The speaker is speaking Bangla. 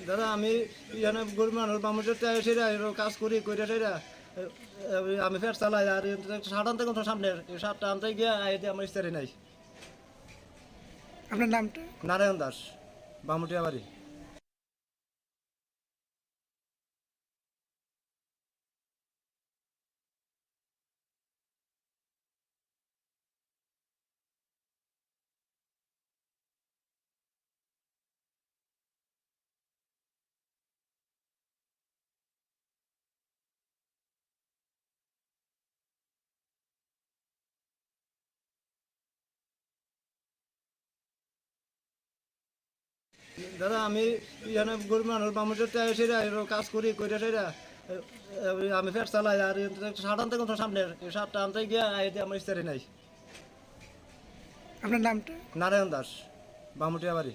দাদা আমি এখানে গরিব মানুষ বামুটের সেরা কাজ করি কইরা সেরা আমি ফের চালাই আর শার্ট আনতে কোথাও সামনে শার্টটা আনতে গিয়ে আমার ইস্তারি নাই। আপনার নামটা? নারায়ণ দাস, বামুটিয়া বাড়ি। দাদা আমি এখানে গরিব মানুষ বামুটের সেরা কাজ করি কইরা সেরা আমি ফের চালাই আর শার্ট আনতে কোথাও সামনে শার্টটা আনতে গিয়ে আমার ইস্তারি নাই। আপনার নামটা? নারায়ণ দাস, বামুটিয়া বাড়ি।